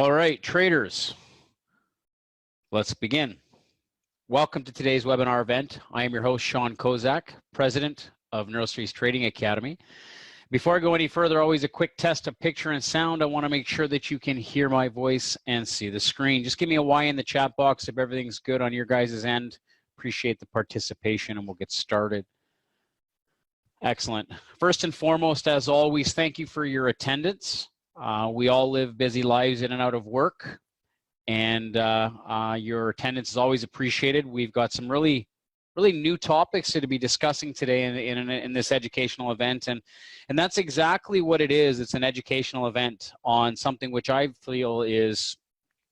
All right, traders, let's begin. Welcome to today's webinar event. I am your host, Sean Kozak, President of NeuroStreets Trading Academy. Before I go any further, always a quick test of picture and sound. I want to make sure that you can hear my voice and see the screen. Just give me a Y in the chat box if everything's good on your guys' end. Appreciate the participation, and we'll get started. Excellent. First and foremost, as always, thank you for your attendance. We all live busy lives in and out of work, and your attendance is always appreciated. We've got some really new topics to be discussing today in this educational event, and that's exactly what it is. It's an educational event on something which I feel is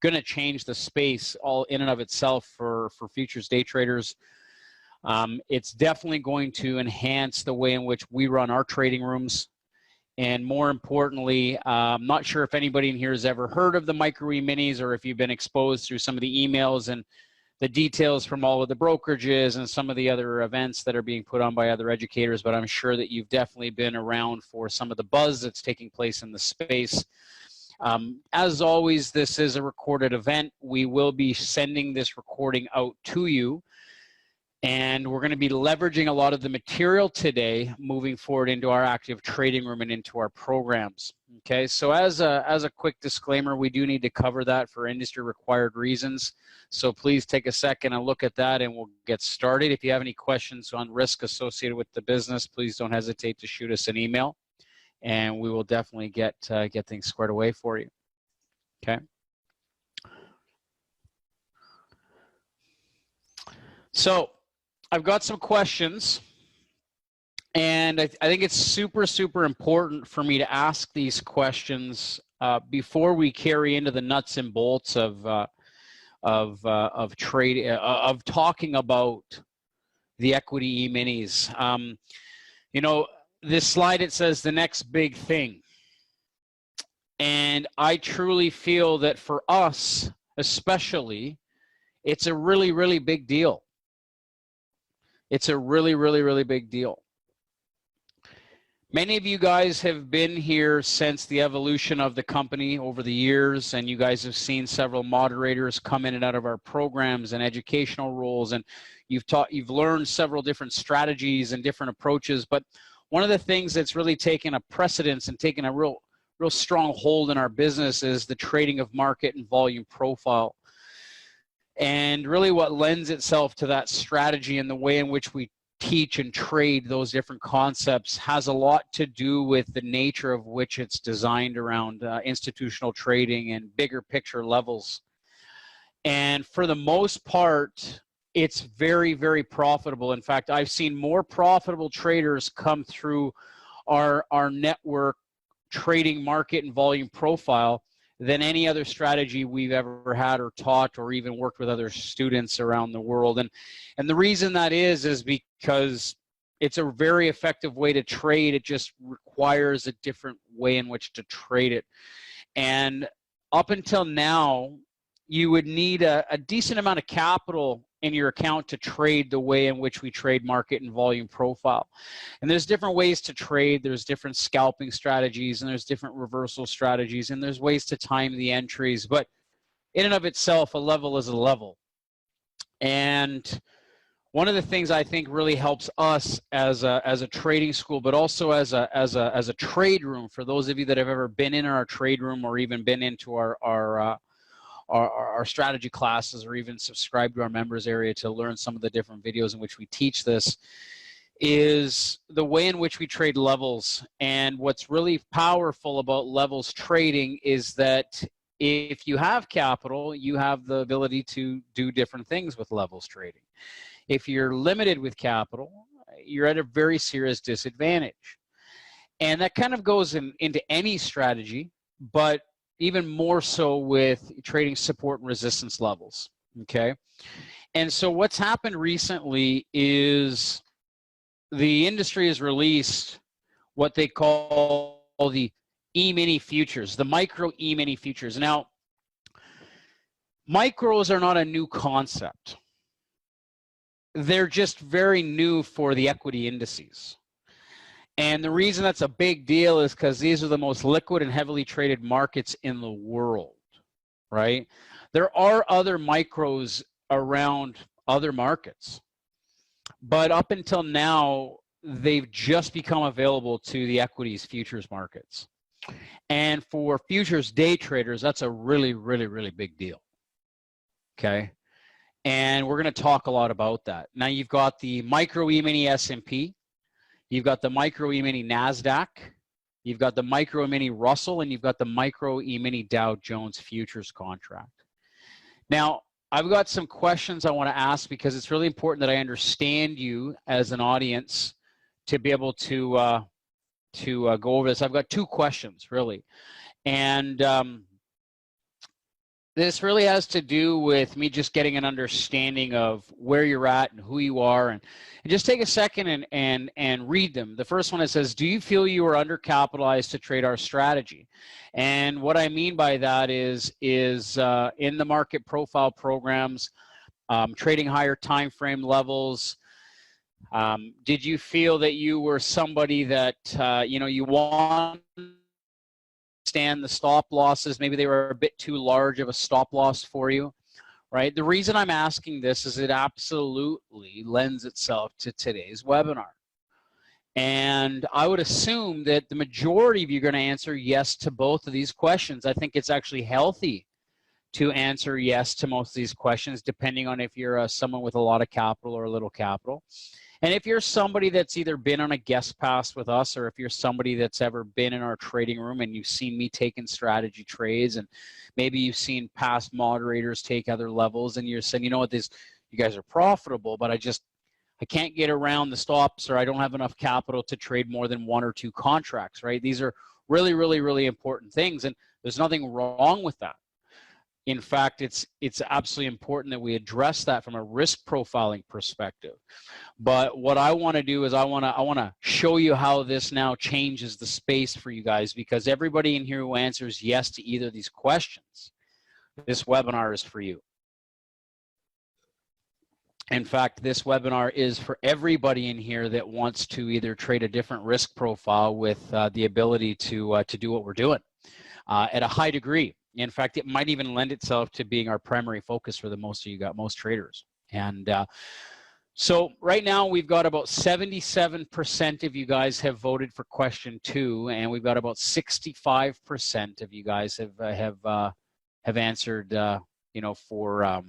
going to change the space all in and of itself for futures day traders. It's definitely going to enhance the way in which we run our trading rooms. And more importantly, I'm not sure if anybody in here has ever heard of the Micro E-minis, or if you've been exposed through some of the emails and the details from all of the brokerages and some of the other events that are being put on by other educators, but I'm sure that you've definitely been around for some of the buzz that's taking place in the space. As always, this is a recorded event. We will be sending this recording out to you. And we're going to be leveraging a lot of the material today moving forward into our active trading room and into our programs. Okay, so as a quick disclaimer, we do need to cover that for industry required reasons. So please take a second and look at that, and we'll get started. If you have any questions on risk associated with the business, please don't hesitate to shoot us an email, and we will definitely get things squared away for you. Okay. So I've got some questions, and I think it's super important for me to ask these questions before we carry into the nuts and bolts of talking about the equity E-minis. You know, this slide, it says the next big thing, and I truly feel that for us, especially, it's a really big deal. It's a really big deal. Many of you guys have been here since the evolution of the company over the years, and you guys have seen several moderators come in and out of our programs and educational roles, and you've learned several different strategies and different approaches. But one of the things that's really taken a precedence and taken a real strong hold in our business is the trading of market and volume profile. And really what lends itself to that strategy and the way in which we teach and trade those different concepts has a lot to do with the nature of which it's designed around institutional trading and bigger picture levels. And for the most part, it's very profitable. In fact, I've seen more profitable traders come through our network trading market and volume profile than any other strategy we've ever had or taught or even worked with other students around the world. And the reason that is because it's a very effective way to trade. It just requires a different way in which to trade it. And up until now, you would need a decent amount of capital in your account to trade the way in which we trade market and volume profile. And there's different ways to trade. There's different scalping strategies, and there's different reversal strategies, and there's ways to time the entries. But in and of itself, a level is a level. And one of the things I think really helps us as a trading school, but also as a trade room, for those of you that have ever been in our trade room or even been into our strategy classes, or even subscribe to our members area to learn some of the different videos in which we teach this, is the way in which we trade levels. And what's really powerful about levels trading is that if you have capital, you have the ability to do different things with levels trading. If you're limited with capital, you're at a very serious disadvantage. And that kind of goes into any strategy, but even more so with trading support and resistance levels, okay? And so what's happened recently is the industry has released what they call the E-mini futures, the micro E-mini futures. Now, micros are not a new concept. They're just very new for the equity indices. And the reason that's a big deal is because these are the most liquid and heavily traded markets in the world. right? There are other micros around other markets, but up until now, they've just become available to the equities futures markets. And for futures day traders, that's a really, really, really big deal. Okay. And we're going to talk a lot about that. Now you've got the micro E-mini S&P, you've got the micro E-mini NASDAQ, you've got the micro E-mini Russell, and you've got the micro E-mini Dow Jones futures contract. Now, I've got some questions I want to ask because it's really important that I understand you as an audience to be able to go over this. I've got two questions, really. And this really has to do with me just getting an understanding of where you're at and who you are. And just take a second and read them. The first one, it says, do you feel you are undercapitalized to trade our strategy? And what I mean by that is in the market profile programs, trading higher time frame levels, did you feel that you were somebody that, you want to stand the stop losses? Maybe they were a bit too large of a stop loss for you, right? The reason I'm asking this is it absolutely lends itself to today's webinar. And I would assume that the majority of you are going to answer yes to both of these questions. I think it's actually healthy to answer yes to most of these questions, depending on if you're someone with a lot of capital or a little capital. And if you're somebody that's either been on a guest pass with us, or if you're somebody that's ever been in our trading room and you've seen me taking strategy trades, and maybe you've seen past moderators take other levels, and you're saying, you know what, you guys are profitable, but I can't get around the stops, or I don't have enough capital to trade more than one or two contracts, right? These are really, really, really important things, and there's nothing wrong with that. In fact, it's absolutely important that we address that from a risk profiling perspective. But what I want to do is I want to show you how this now changes the space for you guys, because everybody in here who answers yes to either of these questions, this webinar is for you. In fact, this webinar is for everybody in here that wants to either trade a different risk profile with the ability to do what we're doing at a high degree. In fact, it might even lend itself to being our primary focus for the most traders. And so right now we've got about 77% of you guys have voted for question 2, and we've got about 65% of you guys have answered, for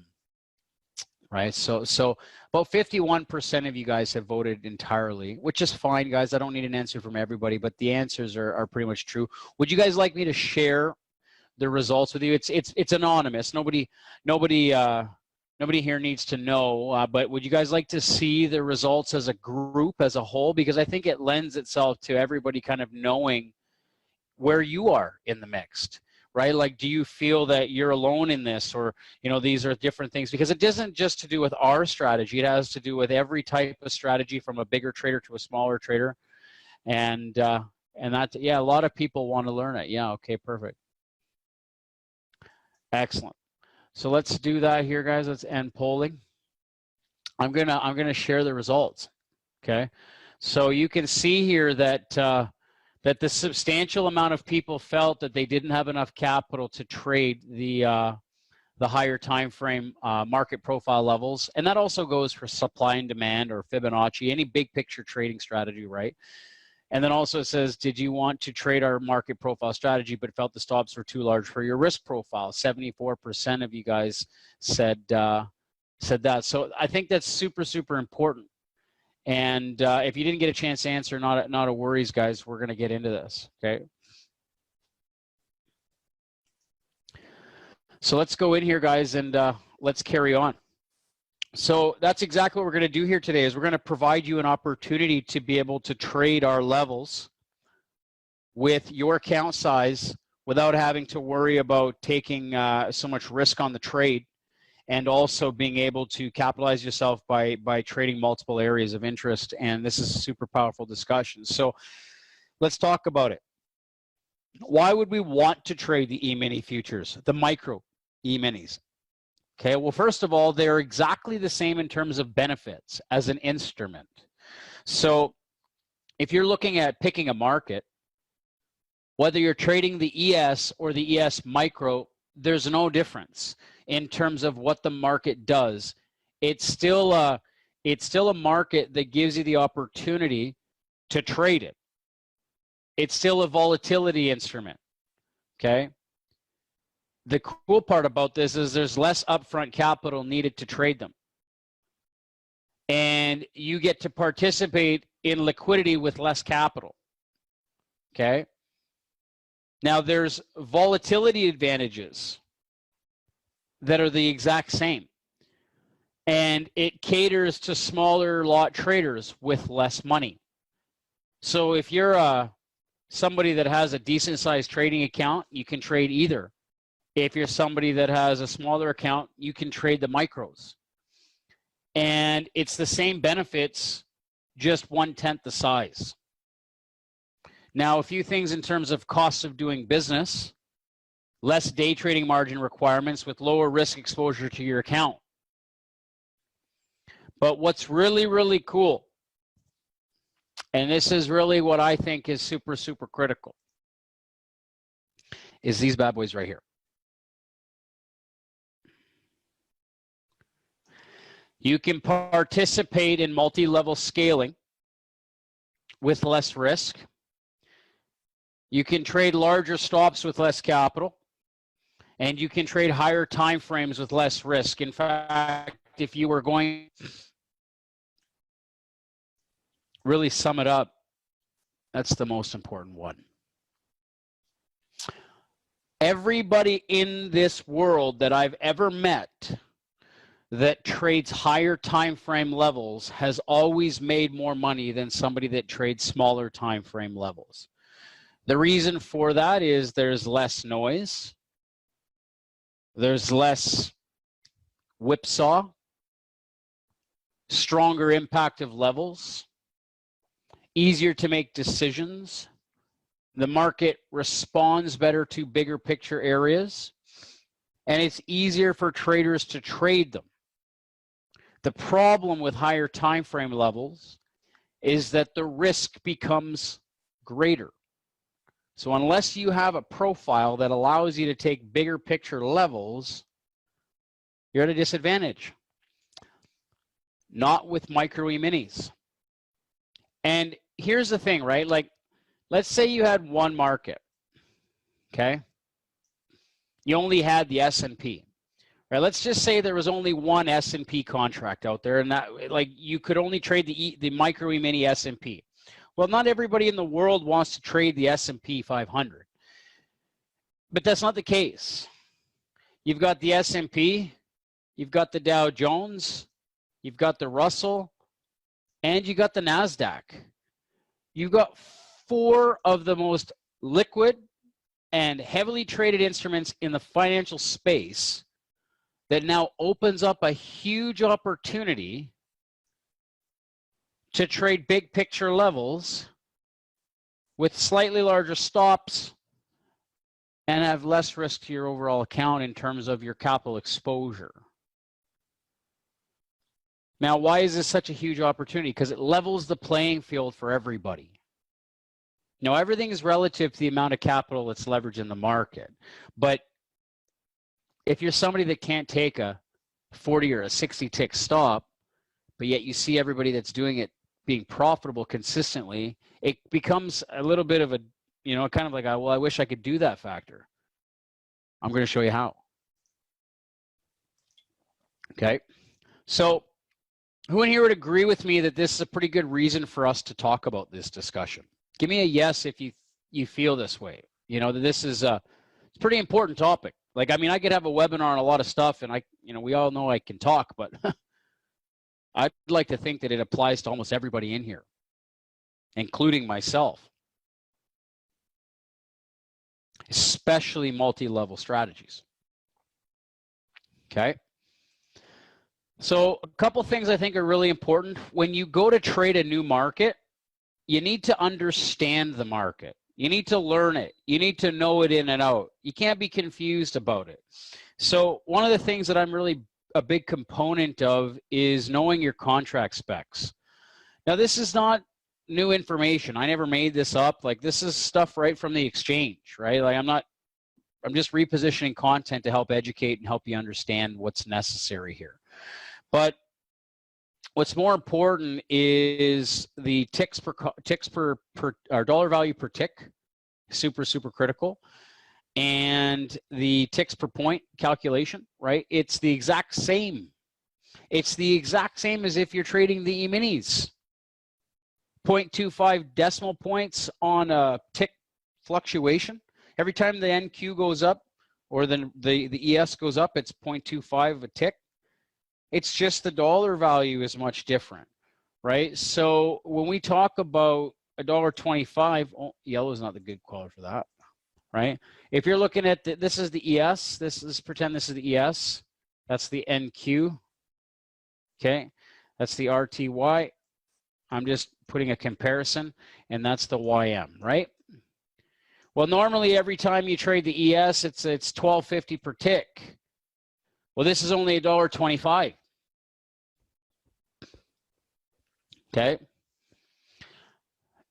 right. So about 51% of you guys have voted entirely, which is fine, guys. I don't need an answer from everybody, but the answers are pretty much true. Would you guys like me to share the results with you? It's anonymous. Nobody here needs to know, but would you guys like to see the results as a group, as a whole? Because I think it lends itself to everybody kind of knowing where you are in the mix, right? Like, do you feel that you're alone in this, or, these are different things? Because it isn't just to do with our strategy. It has to do with every type of strategy, from a bigger trader to a smaller trader. And that, yeah, a lot of people want to learn it. Yeah. Okay, perfect. Excellent. So let's do that here, guys. Let's end polling. I'm gonna share the results. Okay. So you can see here that that the substantial amount of people felt that they didn't have enough capital to trade the higher time frame market profile levels, and that also goes for supply and demand, or Fibonacci, any big picture trading strategy, right? And then also it says, did you want to trade our market profile strategy but felt the stops were too large for your risk profile? 74% of you guys said that. So I think that's super, super important. And if you didn't get a chance to answer, not a worries, guys. We're going to get into this, okay? So let's go in here, guys, and let's carry on. So that's exactly what we're going to do here today, is we're going to provide you an opportunity to be able to trade our levels with your account size without having to worry about taking so much risk on the trade, and also being able to capitalize yourself by trading multiple areas of interest. And this is a super powerful discussion. So let's talk about it. Why would we want to trade the E-mini futures, the micro E-minis? Okay, well, first of all, they're exactly the same in terms of benefits as an instrument. So if you're looking at picking a market, whether you're trading the ES or the ES micro, there's no difference in terms of what the market does. It's still a market that gives you the opportunity to trade it. It's still a volatility instrument, okay? The cool part about this is there's less upfront capital needed to trade them. And you get to participate in liquidity with less capital, okay? Now there's volatility advantages that are the exact same. And it caters to smaller lot traders with less money. So if you're somebody that has a decent sized trading account, you can trade either. If you're somebody that has a smaller account, you can trade the micros. And it's the same benefits, just 1/10 the size. Now, a few things in terms of costs of doing business: less day trading margin requirements with lower risk exposure to your account. But what's really, really cool, and this is really what I think is super, super critical, is these bad boys right here. You can participate in multi-level scaling with less risk. You can trade larger stops with less capital, and you can trade higher time frames with less risk. In fact, if you were going really sum it up, that's the most important one. Everybody in this world that I've ever met that trades higher time frame levels has always made more money than somebody that trades smaller time frame levels. The reason for that is there's less noise, there's less whipsaw, stronger impact of levels, easier to make decisions. The market responds better to bigger picture areas, and it's easier for traders to trade them. The problem with higher time frame levels is that the risk becomes greater. So unless you have a profile that allows you to take bigger picture levels, you're at a disadvantage. Not with micro E-minis. And here's the thing, right? Like, let's say you had one market, okay? You only had the S&P. Right, let's just say there was only one S&P contract out there, and that, like, you could only trade the micro E-mini S&P. Well, not everybody in the world wants to trade the S&P 500, but that's not the case. You've got the S&P, you've got the Dow Jones, you've got the Russell, and you got the NASDAQ. You've got 4 of the most liquid and heavily traded instruments in the financial space that now opens up a huge opportunity to trade big picture levels with slightly larger stops and have less risk to your overall account in terms of your capital exposure. Now, why is this such a huge opportunity? Because it levels the playing field for everybody. Now, everything is relative to the amount of capital that's leveraged in the market, but if you're somebody that can't take a 40 or a 60 tick stop, but yet you see everybody that's doing it being profitable consistently, it becomes a little bit of a, you know, kind of like, well, I wish I could do that factor. I'm going to show you how. Okay. So who in here would agree with me that this is a pretty good reason for us to talk about this discussion? Give me a yes if you feel this way. You know, that this is it's a pretty important topic. Like, I mean, I could have a webinar on a lot of stuff, and we all know I can talk, but I'd like to think that it applies to almost everybody in here, including myself, especially multi-level strategies. Okay. So a couple things I think are really important. When you go to trade a new market, you need to understand the market. You need to learn it. You need to know it in and out. You can't be confused about it. So one of the things that I'm really a big component of is knowing your contract specs. Now, this is not new information. I never made this up. Like, this is stuff right from the exchange, right? Like, I'm not repositioning content to help educate and help you understand what's necessary here. But what's more important is the ticks per or dollar value per tick, super critical, and the ticks per point calculation, right? It's the exact same. It's the exact same as if you're trading the E-minis. 0.25 decimal points on a tick fluctuation. Every time the NQ goes up or the ES goes up, it's 0.25 of a tick. It's just the dollar value is much different, right? So when we talk about $1.25, oh, yellow is not the good color for that, right? If you're looking at this is the ES, let's pretend this is the ES, that's the NQ, okay? That's the RTY. I'm just putting a comparison, and that's the YM, right? Well, normally every time you trade the ES, it's $12.50 per tick. Well, this is only $1.25. Okay.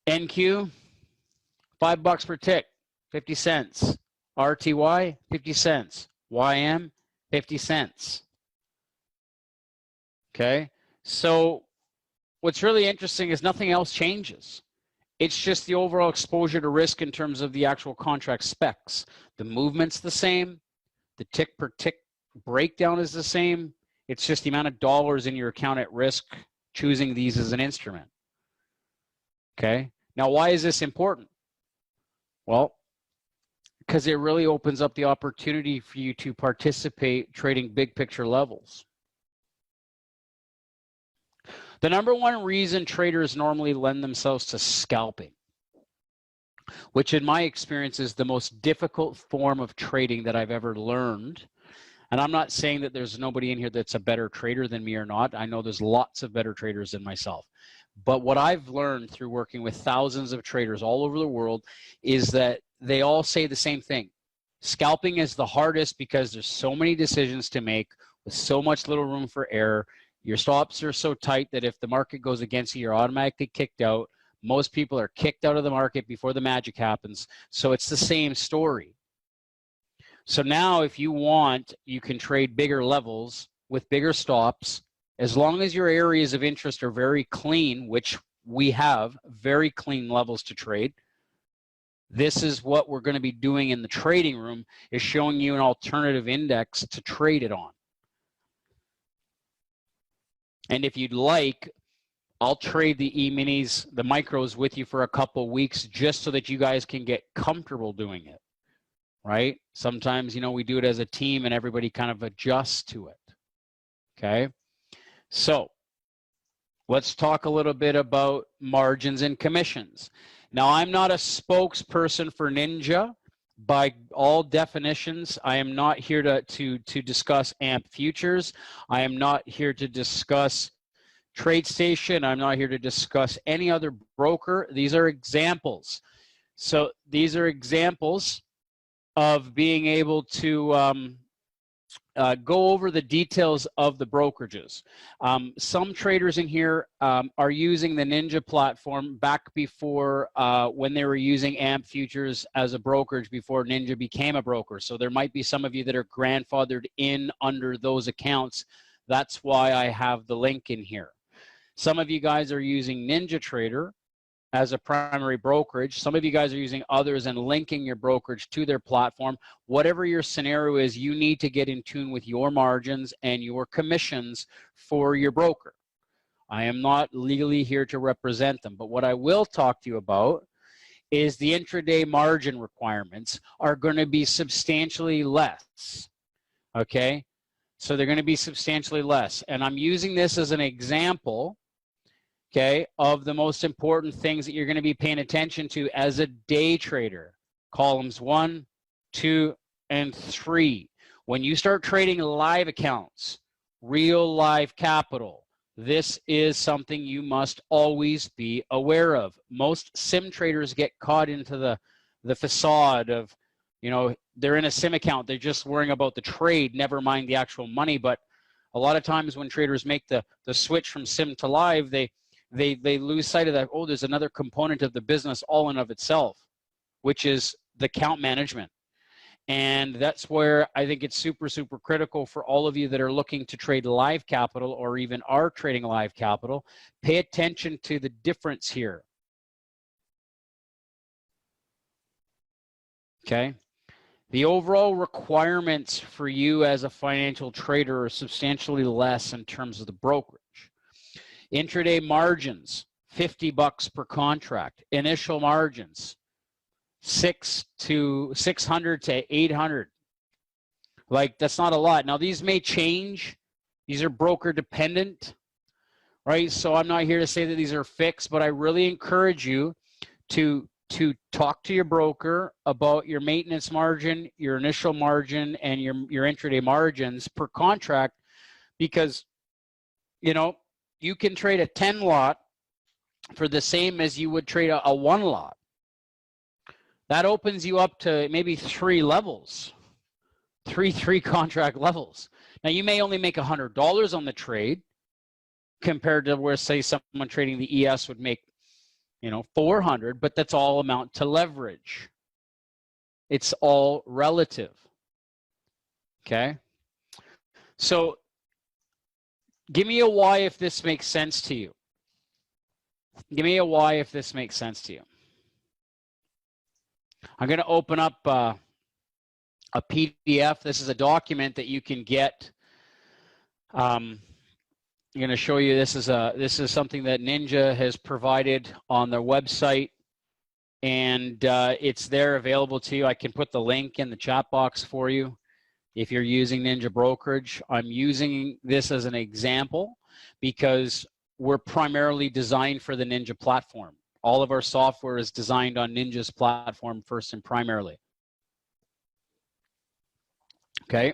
NQ, $5 per tick, 50 cents. RTY, 50 cents. YM, 50 cents. Okay. So what's really interesting is nothing else changes. It's just the overall exposure to risk in terms of the actual contract specs. The movement's the same. The tick per tick breakdown is the same. It's just the amount of dollars in your account at risk choosing these as an instrument. Okay. Now, why is this important? Well, because it really opens up the opportunity for you to participate trading big picture levels. The number one reason traders normally lend themselves to scalping, which in my experience is the most difficult form of trading that I've ever learned. And I'm not saying that there's nobody in here that's a better trader than me or not. I know there's lots of better traders than myself. But what I've learned through working with thousands of traders all over the world is that they all say the same thing. Scalping is the hardest because there's so many decisions to make with so much little room for error. Your stops are so tight that if the market goes against you, you're automatically kicked out. Most people are kicked out of the market before the magic happens. So it's the same story. So now if you want, you can trade bigger levels with bigger stops, as long as your areas of interest are very clean, which we have very clean levels to trade. This is what we're going to be doing in the trading room, is showing you an alternative index to trade it on. And if you'd like, I'll trade the E-minis, the micros with you for a couple weeks just so that you guys can get comfortable doing it, right? Sometimes, you know, we do it as a team and everybody kind of adjusts to it, okay? So let's talk a little bit about margins and commissions. Now, I'm not a spokesperson for Ninja. By all definitions, I am not here to discuss AMP futures. I am not here to discuss TradeStation. I'm not here to discuss any other broker. These are examples. So these are examples of being able to go over the details of the brokerages. Some traders in here are using the Ninja platform back before when they were using AMP futures as a brokerage before Ninja became a broker. So there might be some of you that are grandfathered in under those accounts. That's why I have the link in here. Some of you guys are using NinjaTrader as a primary brokerage. Some of you guys are using others and linking your brokerage to their platform. Whatever your scenario is, you need to get in tune with your margins and your commissions for your broker. I am not legally here to represent them, but what I will talk to you about is the intraday margin requirements are going to be substantially less, okay? So they're going to be substantially less. And I'm using this as an example, okay, of the most important things that you're going to be paying attention to as a day trader. Columns 1, 2, and 3. When you start trading live accounts, real live capital, this is something you must always be aware of. Most sim traders get caught into the facade of, you know, they're in a sim account, they're just worrying about the trade, never mind the actual money. But a lot of times when traders make the switch from sim to live, they lose sight of that, oh, there's another component of the business all in of itself, which is the account management. And that's where I think it's super, super critical for all of you that are looking to trade live capital or even are trading live capital. Pay attention to the difference here. Okay. The overall requirements for you as a financial trader are substantially less in terms of the brokerage. Intraday margins, $50 per contract. Initial margins, 600 to 800. Like, that's not a lot. Now, these may change. These are broker dependent, right? So I'm not here to say that these are fixed, but I really encourage you to talk to your broker about your maintenance margin, your initial margin, and your intraday margins per contract, because, you know, you can trade a 10 lot for the same as you would trade a 1 lot. That opens you up to maybe 3 levels, three contract levels. Now, you may only make $100 on the trade compared to where, say, someone trading the ES would make, you know, 400, but that's all amount to leverage. It's all relative. Okay. So give me a why if this makes sense to you. Give me a why if this makes sense to you. I'm going to open up a PDF. This is a document that you can get. I'm going to show you, this is something that Ninja has provided on their website, and it's there available to you. I can put the link in the chat box for you if you're using Ninja Brokerage. I'm using this as an example because we're primarily designed for the Ninja platform. All of our software is designed on Ninja's platform first and primarily. Okay.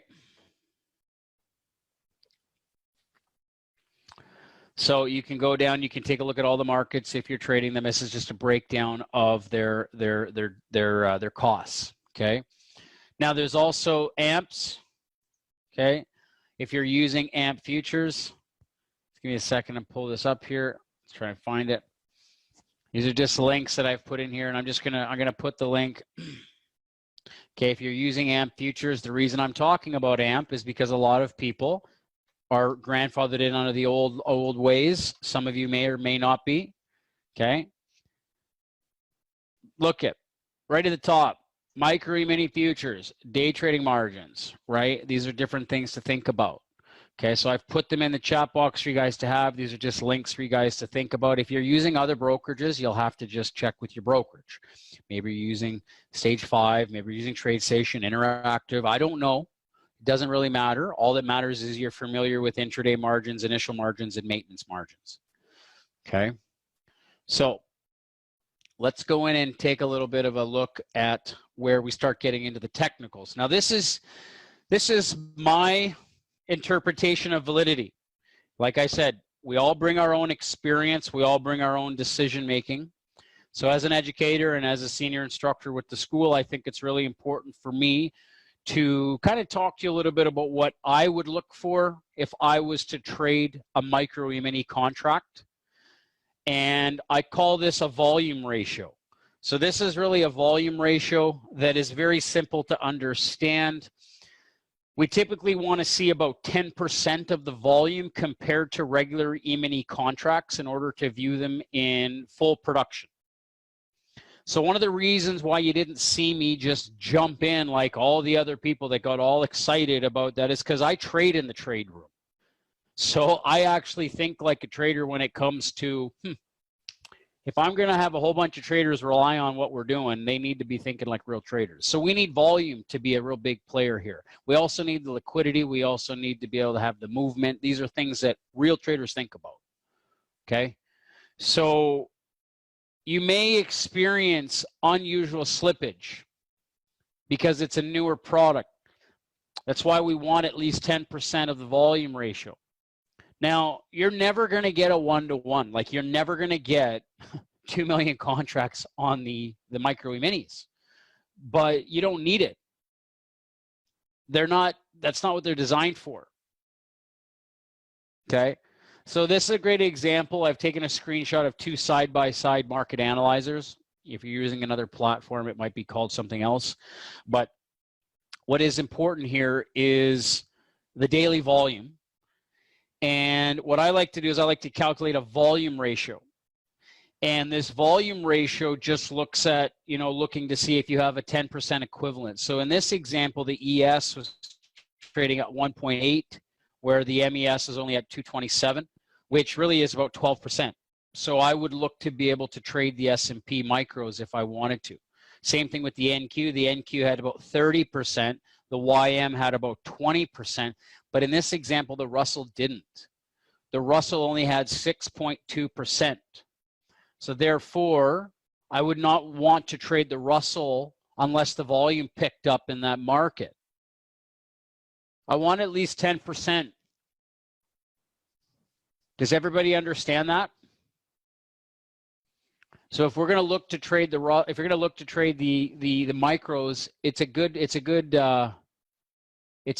So you can go down, you can take a look at all the markets if you're trading them. This is just a breakdown of their costs. Okay. Now there's also AMPs. Okay. If you're using AMP futures, give me a second to pull this up here. Let's try and find it. These are just links that I've put in here, and I'm gonna put the link. Okay, if you're using AMP futures, the reason I'm talking about AMP is because a lot of people are grandfathered in under the old ways. Some of you may or may not be. Okay. Look at right at the top, micro E-mini futures, day trading margins, right? These are different things to think about. Okay, so I've put them in the chat box for you guys to have. These are just links for you guys to think about. If you're using other brokerages, you'll have to just check with your brokerage. Maybe you're using Stage 5, maybe you're using TradeStation, Interactive. I don't know. It doesn't really matter. All that matters is you're familiar with intraday margins, initial margins, and maintenance margins. Okay, so let's go in and take a little bit of a look at where we start getting into the technicals. Now, this is my interpretation of validity. Like I said, we all bring our own experience. We all bring our own decision making. So as an educator and as a senior instructor with the school, I think it's really important for me to kind of talk to you a little bit about what I would look for if I was to trade a micro E-mini contract. And I call this a volume ratio. So this is really a volume ratio that is very simple to understand. We typically want to see about 10% of the volume compared to regular E-mini contracts in order to view them in full production. So one of the reasons why you didn't see me just jump in like all the other people that got all excited about that is because I trade in the trade room. So I actually think like a trader when it comes to, if I'm going to have a whole bunch of traders rely on what we're doing, they need to be thinking like real traders. So we need volume to be a real big player here. We also need the liquidity. We also need to be able to have the movement. These are things that real traders think about. Okay. So you may experience unusual slippage because it's a newer product. That's why we want at least 10% of the volume ratio. Now, you're never going to get a 1-to-1. Like, you're never going to get 2 million contracts on the micro E-minis, but you don't need it. That's not what they're designed for. Okay. So this is a great example. I've taken a screenshot of 2 side-by-side market analyzers. If you're using another platform, it might be called something else, but what is important here is the daily volume. And what I like to do is I like to calculate a volume ratio. And this volume ratio just looks at, looking to see if you have a 10% equivalent. So in this example, the ES was trading at 1.8, where the MES is only at 227, which really is about 12%. So I would look to be able to trade the S&P micros if I wanted to. Same thing with the NQ. The NQ had about 30%. The YM had about 20%. But in this example, the Russell didn't. The Russell only had 6.2%. So therefore, I would not want to trade the Russell unless the volume picked up in that market. I want at least 10%. Does everybody understand that? So if we're going to look to trade the micros, it's a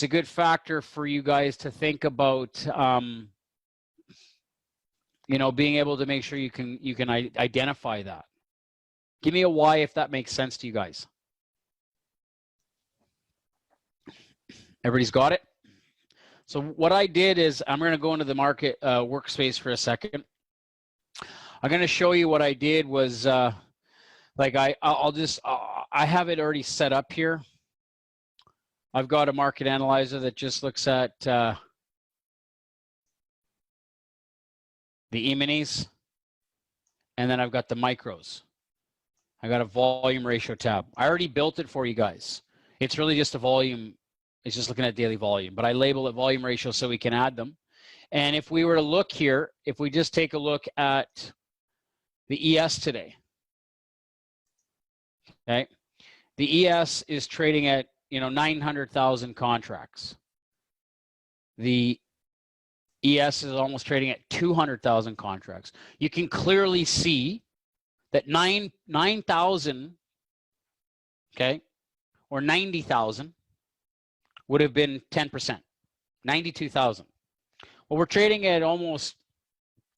good factor for you guys to think about. Being able to make sure you can identify that. Give me a Y if that makes sense to you guys. Everybody's got it? So what I did is I'm going to go into the market workspace for a second. I'm going to show you what I did was I have it already set up here. I've got a market analyzer that just looks at the E-minis, and then I've got the micros. I got a volume ratio tab. I already built it for you guys. It's really just a volume. It's just looking at daily volume, but I label it volume ratio so we can add them. And if we were to look here, if we just take a look at the ES today, okay, the ES is trading at 900,000 contracts. The ES is almost trading at 200,000 contracts. You can clearly see that 9,000, okay, or 90,000 would have been 10%, 92,000. Well, we're trading at almost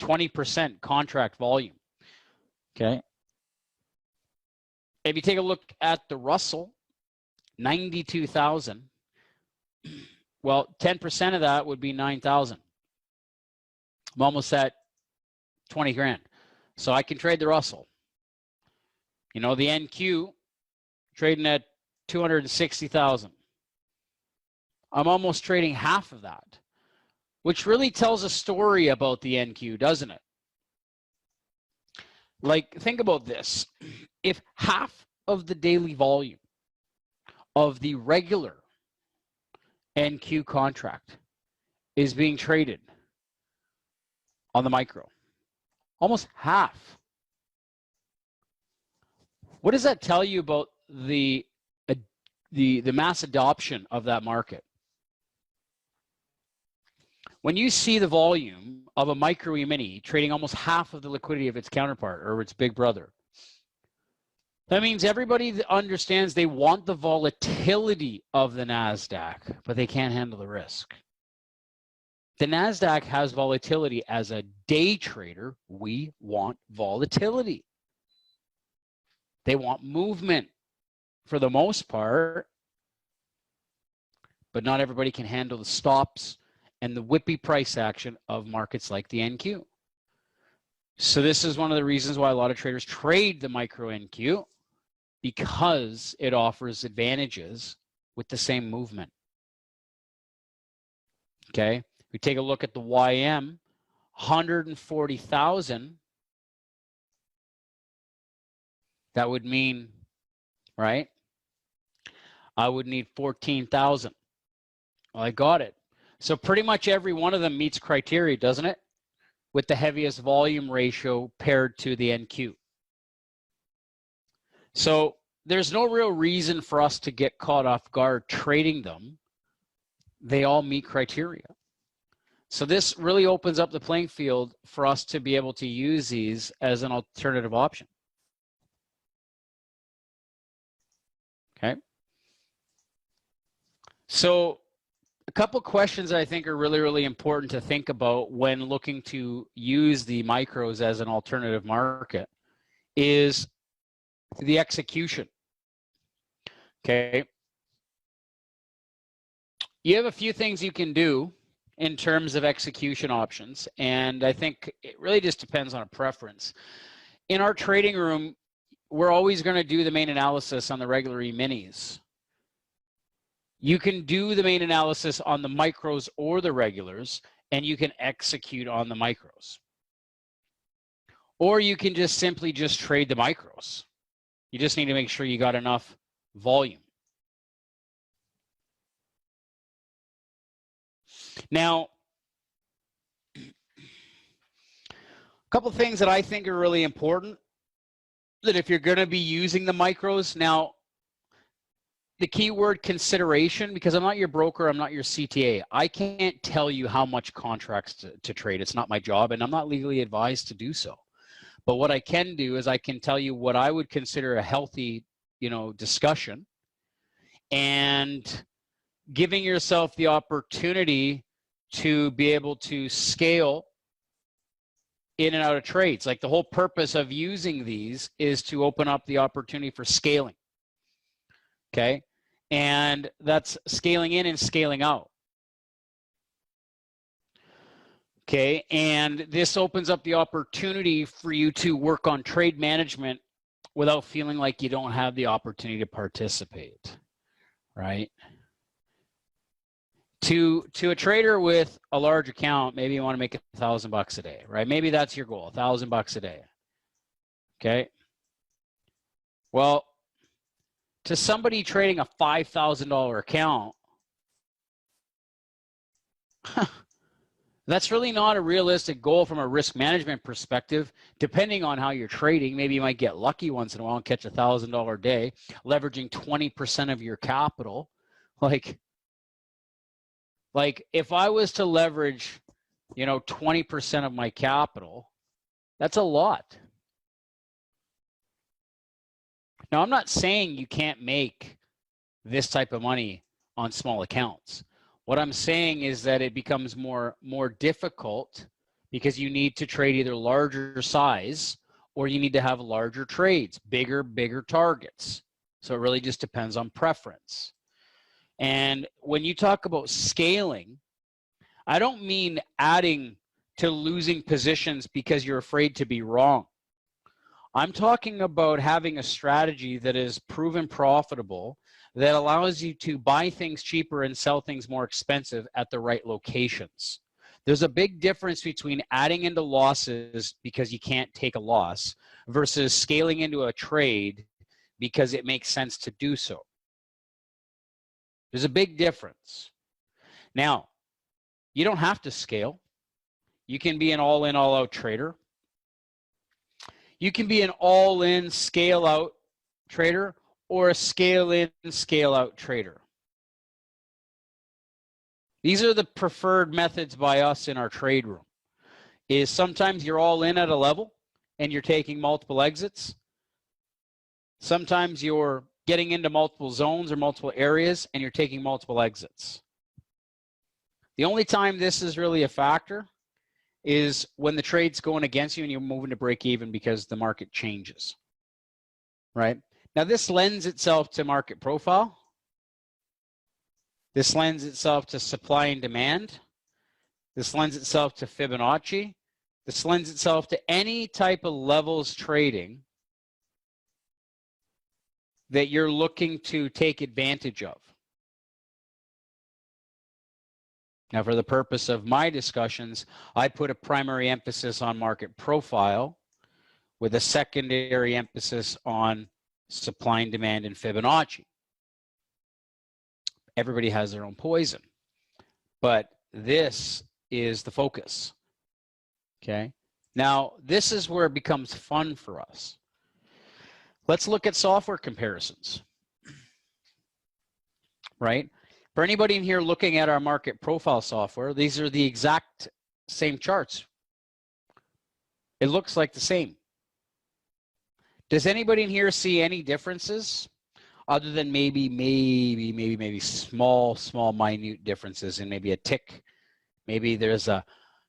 20% contract volume, okay? If you take a look at the Russell, 92,000, well, 10% of that would be 9,000. I'm almost at 20 grand. So I can trade the Russell. The NQ trading at 260,000. I'm almost trading half of that, which really tells a story about the NQ, doesn't it? Like, think about this. If half of the daily volume of the regular NQ contract is being traded on the micro, almost half. What does that tell you about the mass adoption of that market? When you see the volume of a micro E-mini trading almost half of the liquidity of its counterpart or its big brother, that means everybody understands they want the volatility of the NASDAQ, but they can't handle the risk. The NASDAQ has volatility. As a day trader, we want volatility. They want movement for the most part, but not everybody can handle the stops and the whippy price action of markets like the NQ. So this is one of the reasons why a lot of traders trade the micro NQ, because it offers advantages with the same movement. Okay. We take a look at the YM, 140,000. That would mean, right? I would need 14,000. Well, I got it. So pretty much every one of them meets criteria, doesn't it? With the heaviest volume ratio paired to the NQ. So there's no real reason for us to get caught off guard trading them. They all meet criteria. So this really opens up the playing field for us to be able to use these as an alternative option. Okay. So a couple questions I think are really, really important to think about when looking to use the micros as an alternative market is the execution. Okay. You have a few things you can do in terms of execution options, and I think it really just depends on a preference. In our trading room, we're always going to do the main analysis on the regular E-minis. You can do the main analysis on the micros or the regulars, and you can execute on the micros. Or you can just simply just trade the micros. You just need to make sure you got enough volume. Now, a couple things that I think are really important, that if you're going to be using the micros, now, the keyword consideration, because I'm not your broker, I'm not your CTA. I can't tell you how much contracts to trade. It's not my job, and I'm not legally advised to do so. But what I can do is I can tell you what I would consider a healthy, discussion, and giving yourself the opportunity to be able to scale in and out of trades. Like, the whole purpose of using these is to open up the opportunity for scaling. Okay, and that's scaling in and scaling out. Okay, and this opens up the opportunity for you to work on trade management without feeling like you don't have the opportunity to participate, right? To a trader with a large account, maybe you want to make $1,000 a day, right? Maybe that's your goal, $1,000 a day. Okay. Well, to somebody trading a $5,000 account, that's really not a realistic goal from a risk management perspective. Depending on how you're trading, maybe you might get lucky once in a while and catch $1,000 a day, leveraging 20% of your capital. Like if I was to leverage, 20% of my capital, that's a lot. Now, I'm not saying you can't make this type of money on small accounts. What I'm saying is that it becomes more difficult because you need to trade either larger size or you need to have larger trades, bigger targets. So it really just depends on preference. And when you talk about scaling, I don't mean adding to losing positions because you're afraid to be wrong. I'm talking about having a strategy that is proven profitable, that allows you to buy things cheaper and sell things more expensive at the right locations. There's a big difference between adding into losses because you can't take a loss versus scaling into a trade because it makes sense to do so. There's a big difference. Now, you don't have to scale. You can be an all-in, all-out trader. You can be an all-in, scale-out trader or a scale-in, scale-out trader. These are the preferred methods by us in our trade room. Is sometimes you're all in at a level and you're taking multiple exits. Sometimes you're getting into multiple zones or multiple areas and you're taking multiple exits. The only time this is really a factor is when the trade's going against you and you're moving to break even because the market changes, right? Now, this lends itself to market profile. This lends itself to supply and demand. This lends itself to Fibonacci. This lends itself to any type of levels trading that you're looking to take advantage of. Now, for the purpose of my discussions, I put a primary emphasis on market profile with a secondary emphasis on supply and demand and Fibonacci. Everybody has their own poison, but this is the focus, okay? Now, this is where it becomes fun for us. Let's look at software comparisons, right? For anybody in here looking at our market profile software, these are the exact same charts. It looks like the same. Does anybody in here see any differences other than maybe small, minute differences and maybe a tick? Maybe there's a,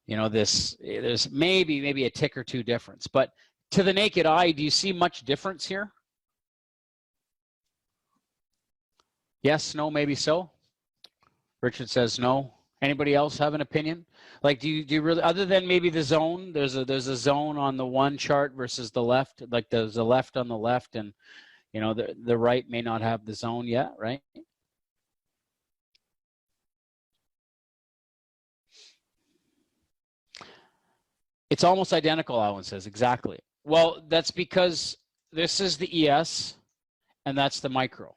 there's maybe a tick or two difference. But to the naked eye, do you see much difference here? Yes, no, maybe so. Richard says no. Anybody else have an opinion? Like, do you really, other than maybe the zone, there's a zone on the one chart versus the left, like there's a left on the left, and you know the right may not have the zone yet, right? It's almost identical, Alan says. Exactly. Well, that's because this is the ES and that's the micro.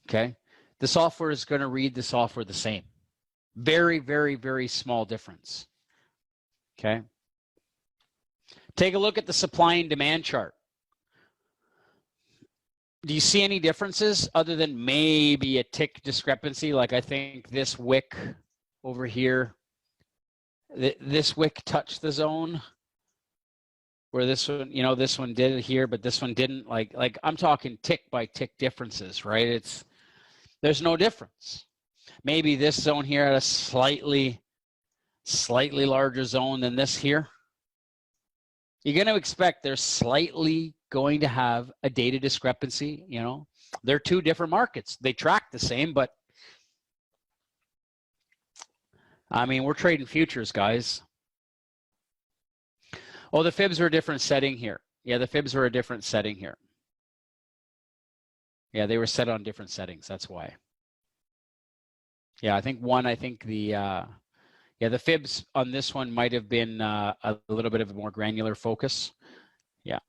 Okay. The software is going to read the software the same. Very, very, very small difference. Okay. Take a look at the supply and demand chart. Do you see any differences other than maybe a tick discrepancy? Like I think this wick over here, this wick touched the zone where this one, you know, this one did it here, but this one didn't. Like I'm talking tick by tick differences, right? There's no difference. Maybe this zone here had a slightly larger zone than this here. You're going to expect they're slightly going to have a data discrepancy. You know, they're two different markets. They track the same, but I mean, we're trading futures, guys. Oh, the fibs are a different setting here. Yeah, the fibs were a different setting here. Yeah, they were set on different settings. That's why. Yeah, I think the fibs on this one might have been a little bit of a more granular focus. Yeah.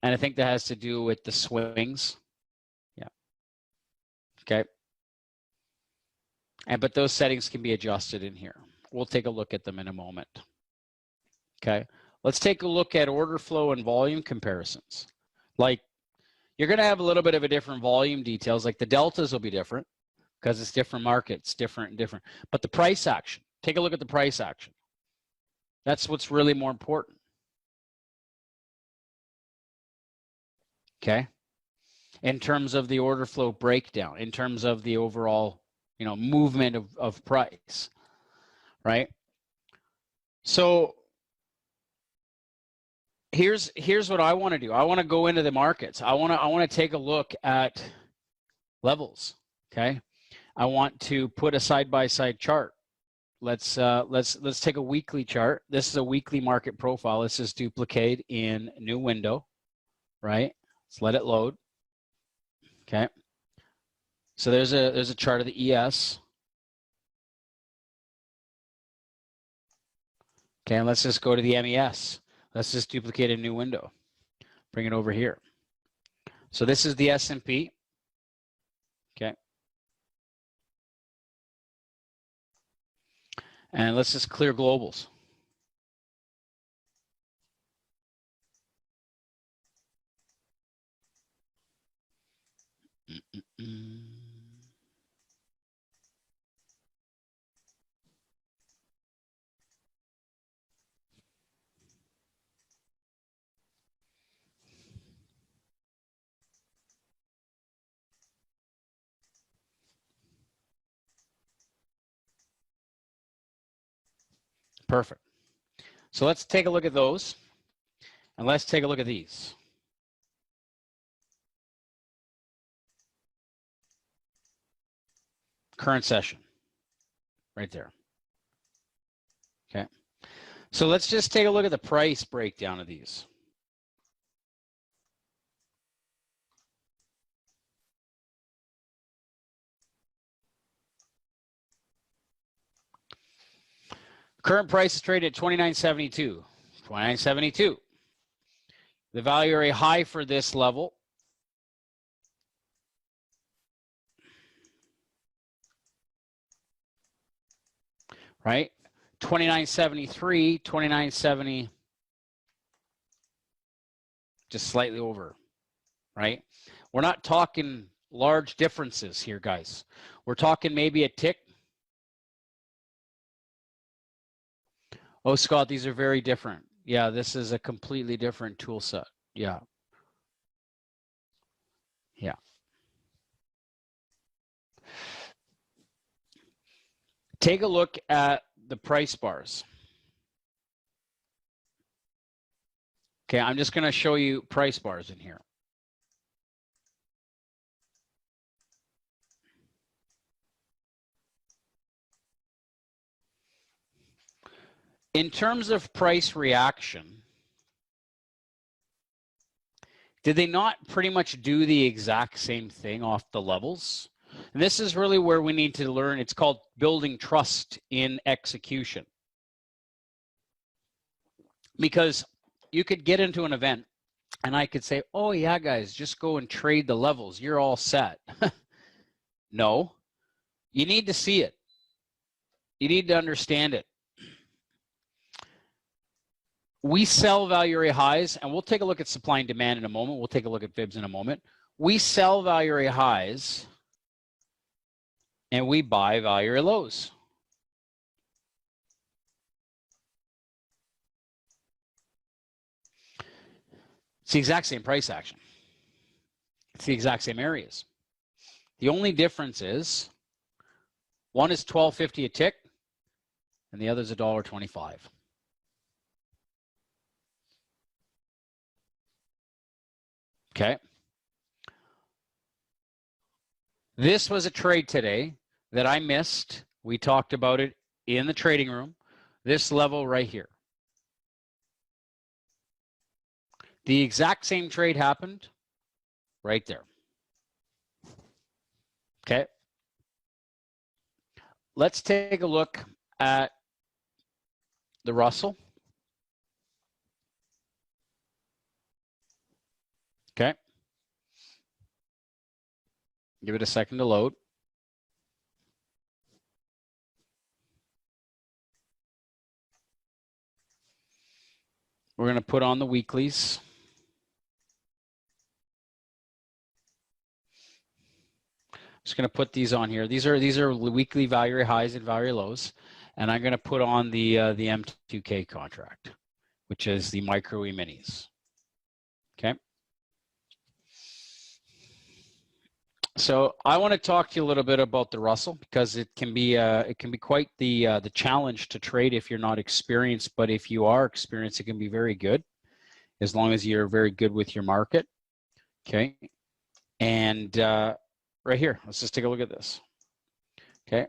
And I think that has to do with the swings. Yeah. Okay. But those settings can be adjusted in here. We'll take a look at them in a moment. Okay. Let's take a look at order flow and volume comparisons. Like you're going to have a little bit of a different volume details. Like the deltas will be different because it's different markets, different and different. But the price action, take a look at the price action. That's what's really more important. Okay. In terms of the order flow breakdown, in terms of the overall, you know, movement of price, right? So here's what I want to do. I want to go into the markets. I want to take a look at levels. Okay. I want to put a side-by-side chart. Let's take a weekly chart. This is a weekly market profile. Let's just duplicate in new window, right? Let's let it load. Okay. So there's a chart of the ES. Okay, and let's just go to the MES. Let's just duplicate a new window. Bring it over here. So this is the S&P. Okay. And let's just clear globals. Perfect. So let's take a look at those. And let's take a look at these. Current session. Right there. Okay. So let's just take a look at the price breakdown of these. Current price is traded at 29.72. 29.72. The value area high for this level right? 29.73, 29.70, just slightly over, right? We're not talking large differences here, guys. We're talking maybe a tick. Oh, Scott, these are very different. Yeah, this is a completely different tool set. Yeah. Yeah. Take a look at the price bars. Okay, I'm just going to show you price bars in here. In terms of price reaction, did they not pretty much do the exact same thing off the levels? And this is really where we need to learn. It's called building trust in execution. Because you could get into an event and I could say, oh yeah, guys, just go and trade the levels. You're all set. No, you need to see it. You need to understand it. We sell value area highs, and we'll take a look at supply and demand in a moment. We'll take a look at fibs in a moment. We sell value area highs, and we buy value area lows. It's the exact same price action. It's the exact same areas. The only difference is one is $12.50 a tick, and the other is $1.25. Okay. This was a trade today that I missed. We talked about it in the trading room. This level right here. The exact same trade happened right there. Okay. Let's take a look at the Russell. Okay. Give it a second to load. We're going to put on the weeklies. Just going to put these on here. These are weekly value area highs and value area lows, and I'm going to put on the M2K contract, which is the micro E-minis. Okay. So I want to talk to you a little bit about the Russell because it can be quite the challenge to trade if you're not experienced. But if you are experienced, it can be very good as long as you're very good with your market. Okay. And right here, let's just take a look at this. Okay.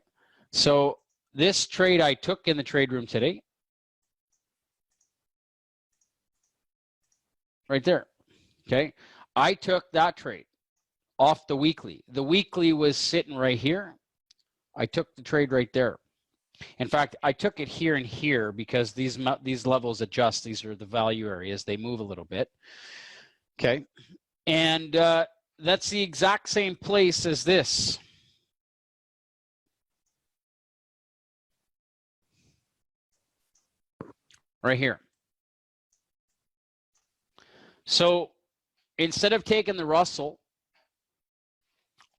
So this trade I took in the trade room today, right there. Okay. I took that trade off the weekly. The weekly was sitting right here. I took the trade right there. In fact, I took it here and here because these levels adjust. These are the value areas. They move a little bit. Okay. And that's the exact same place as this. Right here. So instead of taking the Russell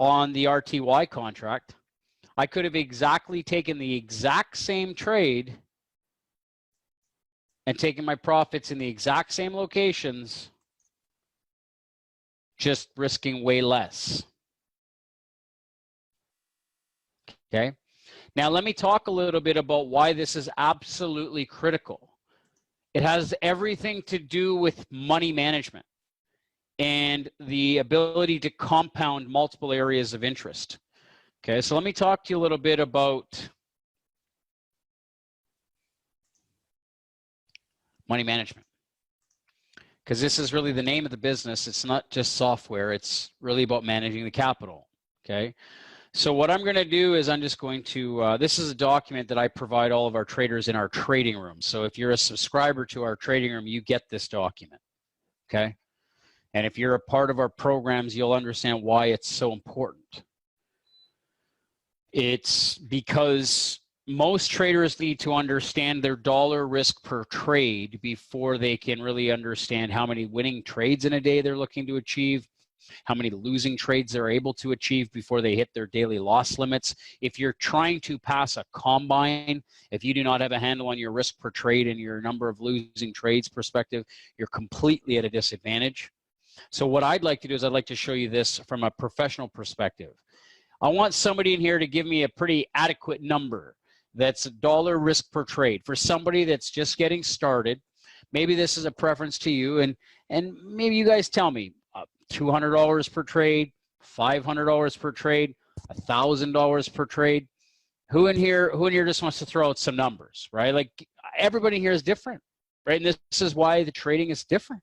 on the RTY contract, I could have exactly taken the exact same trade and taken my profits in the exact same locations, just risking way less. Okay. Now let me talk a little bit about why this is absolutely critical. It has everything to do with money management and the ability to compound multiple areas of interest. Okay, so let me talk to you a little bit about money management, because this is really the name of the business. It's not just software. It's really about managing the capital. Okay, so what I'm going to do is I'm just going to, this is a document that I provide all of our traders in our trading room. So if you're a subscriber to our trading room, you get this document. Okay, and if you're a part of our programs, you'll understand why it's so important. It's because most traders need to understand their dollar risk per trade before they can really understand how many winning trades in a day they're looking to achieve, how many losing trades they're able to achieve before they hit their daily loss limits. If you're trying to pass a combine, if you do not have a handle on your risk per trade and your number of losing trades perspective, you're completely at a disadvantage. So what I'd like to do is I'd like to show you this from a professional perspective. I want somebody in here to give me a pretty adequate number that's dollar risk per trade for somebody that's just getting started. Maybe this is a preference to you, and maybe you guys tell me $200 per trade, $500 per trade, $1,000 per trade. Who in here just wants to throw out some numbers, right? Like everybody here is different, right? And this is why the trading is different.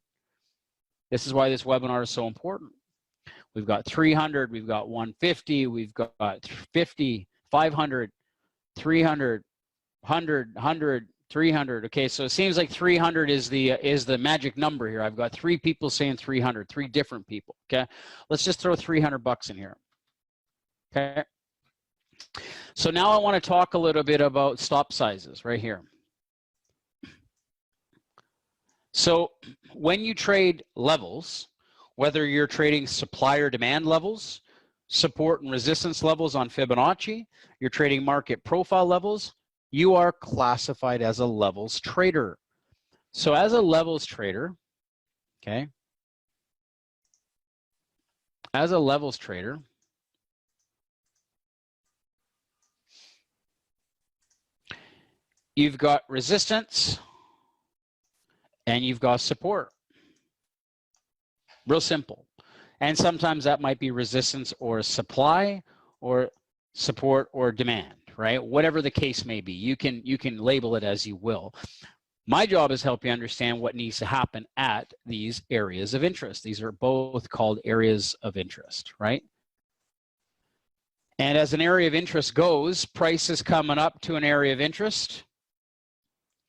This is why this webinar is so important. We've got 300, we've got 150, we've got 50, 500, 300, 100, 100, 300. Okay, so it seems like 300 is the magic number here. I've got 3 people saying 300, 3 different people. Okay, let's just throw 300 bucks in here. Okay, so now I want to talk a little bit about stop sizes right here. So when you trade levels, whether you're trading supply or demand levels, support and resistance levels on Fibonacci, you're trading market profile levels, you are classified as a levels trader. So as a levels trader, okay, as a levels trader, you've got resistance and you've got support. Real simple. And sometimes that might be resistance or supply or support or demand, right? Whatever the case may be, you can label it as you will. My job is help you understand what needs to happen at these areas of interest. These are both called areas of interest, right? And as an area of interest goes, price is coming up to an area of interest.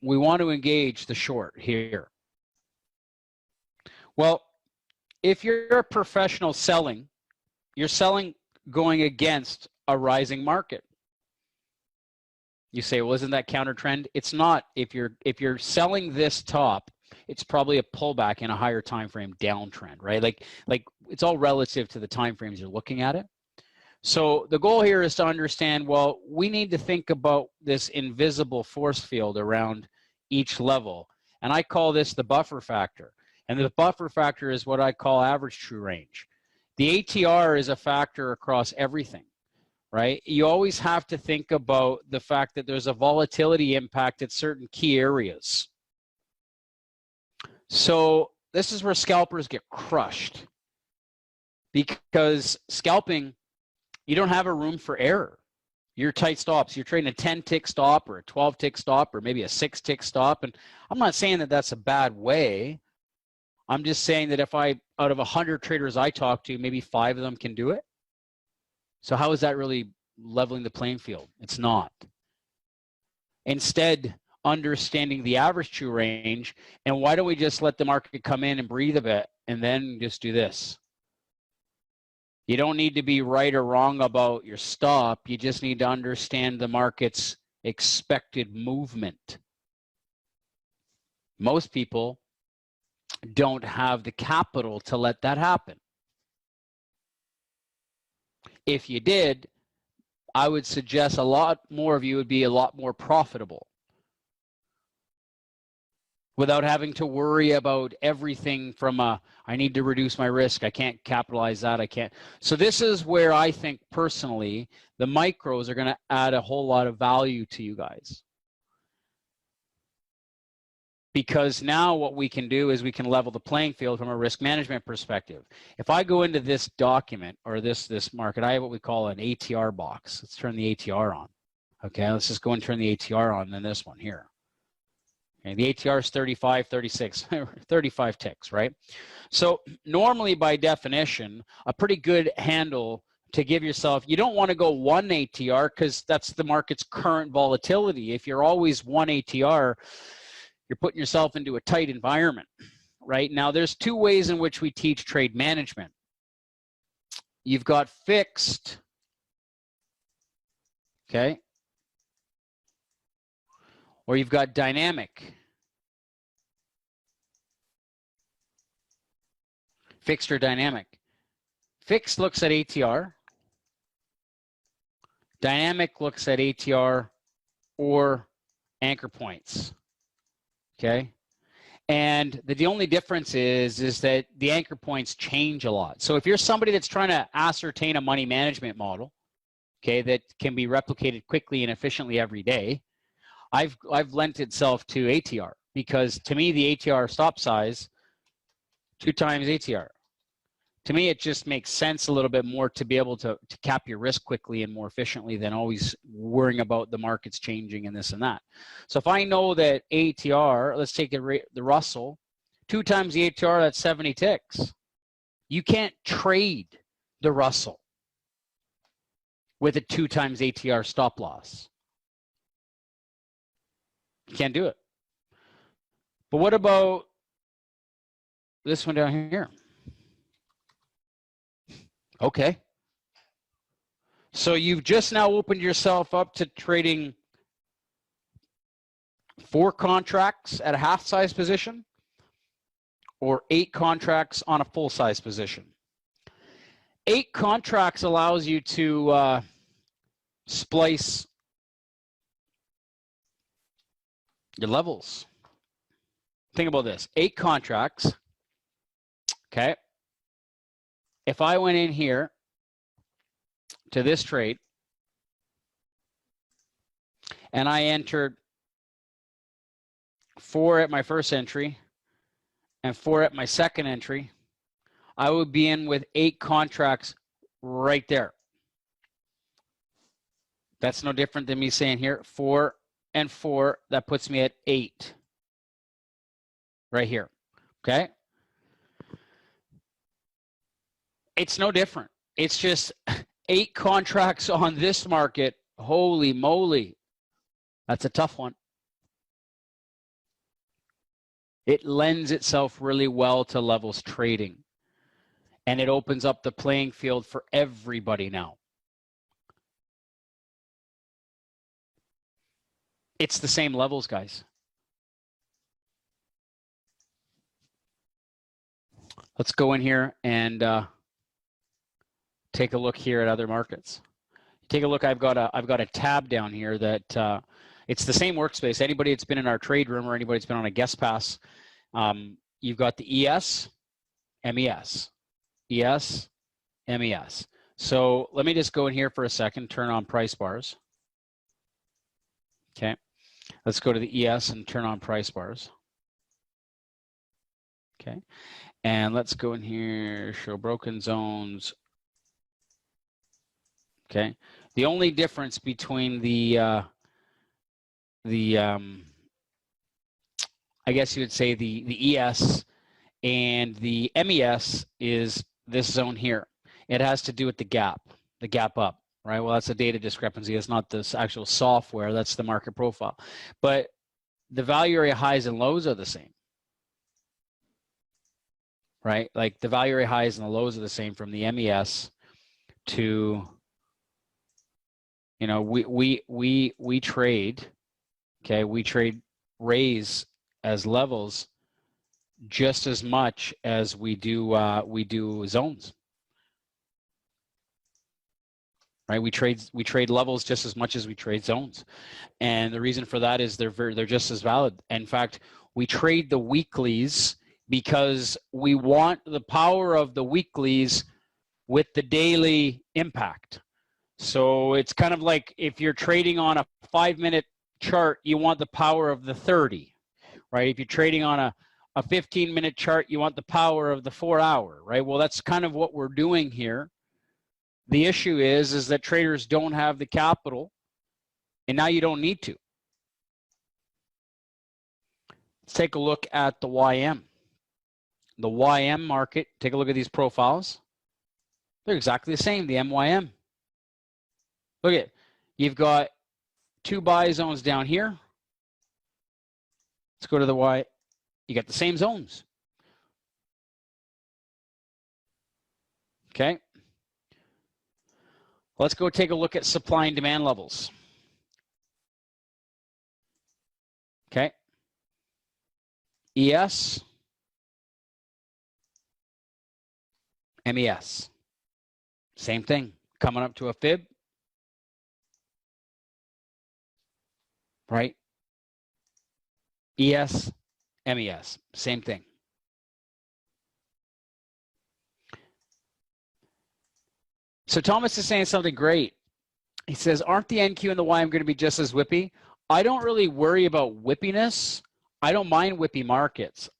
We want to engage the short here. Well, if you're a professional selling, you're selling going against a rising market. You say, well, isn't that counter trend? It's not. If you're selling this top, it's probably a pullback in a higher time frame downtrend, right? Like it's all relative to the time frames you're looking at it. So the goal here is to understand, well, we need to think about this invisible force field around each level. And I call this the buffer factor. And the buffer factor is what I call average true range. The ATR is a factor across everything, right? You always have to think about the fact that there's a volatility impact at certain key areas. So this is where scalpers get crushed, because scalping, you don't have a room for error. Your tight stops, you're trading a 10-tick stop or a 12-tick stop or maybe a 6-tick stop. And I'm not saying that that's a bad way. I'm just saying that if out of 100 traders I talk to, maybe 5 of them can do it. So how is that really leveling the playing field? It's not. Instead, understanding the average true range, and why don't we just let the market come in and breathe a bit and then just do this? You don't need to be right or wrong about your stop. You just need to understand the market's expected movement. Most people don't have the capital to let that happen. If you did, I would suggest a lot more of you would be a lot more profitable without having to worry about everything from I need to reduce my risk, I can't capitalize that, I can't. So this is where I think personally the micros are going to add a whole lot of value to you guys. Because now what we can do is we can level the playing field from a risk management perspective. If I go into this document or this market, I have what we call an ATR box. Let's turn the ATR on. Okay, let's just go and turn the ATR on, then this one here. Okay, the ATR is 35, 36, 35 ticks, right? So normally by definition, a pretty good handle to give yourself, you don't want to go 1 ATR because that's the market's current volatility. If you're always 1 ATR, you're putting yourself into a tight environment, right? Now, there's 2 ways in which we teach trade management. You've got fixed, okay? Or you've got dynamic. Fixed or dynamic. Fixed looks at ATR. Dynamic looks at ATR or anchor points. Okay, and the only difference is that the anchor points change a lot. So if you're somebody that's trying to ascertain a money management model, okay, that can be replicated quickly and efficiently every day, I've lent itself to ATR, because to me the ATR stop size 2 times ATR. To me, it just makes sense a little bit more to be able to cap your risk quickly and more efficiently than always worrying about the markets changing and this and that. So if I know that ATR, let's take the Russell, 2 times the ATR, that's 70 ticks. You can't trade the Russell with a 2 times ATR stop loss. You can't do it. But what about this one down here? Okay. So you've just now opened yourself up to trading 4 contracts at a half size position or 8 contracts on a full size position. 8 contracts allows you to splice your levels. Think about this, 8 contracts, okay? If I went in here to this trade and I entered 4 at my first entry and 4 at my second entry, I would be in with 8 contracts right there. That's no different than me saying here, 4 and 4, that puts me at 8 right here, okay? It's no different. It's just 8 contracts on this market. Holy moly. That's a tough one. It lends itself really well to levels trading. And it opens up the playing field for everybody now. It's the same levels, guys. Let's go in here and take a look here at other markets. Take a look. I've got a tab down here that it's the same workspace. Anybody that's been in our trade room or anybody that's been on a guest pass, you've got the ES, MES, ES, MES. So let me just go in here for a second. Turn on price bars. Okay, let's go to the ES and turn on price bars. Okay, and let's go in here. Show broken zones. Okay, the only difference between I guess you would say the ES and the MES is this zone here. It has to do with the gap up, right? Well, that's a data discrepancy. It's not this actual software. That's the market profile. But the value area highs and lows are the same, right? Like the value area highs and the lows are the same from the MES to, you know, we trade, okay, we trade raise as levels just as much as we do zones, right? We trade levels just as much as we trade zones, and the reason for that is they're just as valid. In fact, we trade the weeklies because we want the power of the weeklies with the daily impact. So it's kind of like if you're trading on a 5-minute chart, you want the power of the 30, right? If you're trading on a 15-minute chart, you want the power of the 4-hour, right? Well, that's kind of what we're doing here. The issue is that traders don't have the capital, and now you don't need to. Let's take a look at the YM. The YM market, take a look at these profiles. They're exactly the same, the MYM. Look at, you've got 2 buy zones down here. Let's go to the Y. You got the same zones. Okay. Let's go take a look at supply and demand levels. Okay. ES, MES. Same thing. Coming up to a fib. Right? ES, MES, same thing. So Thomas is saying something great. He says, aren't the NQ and the YM going to be just as whippy? I don't really worry about whippiness. I don't mind whippy markets.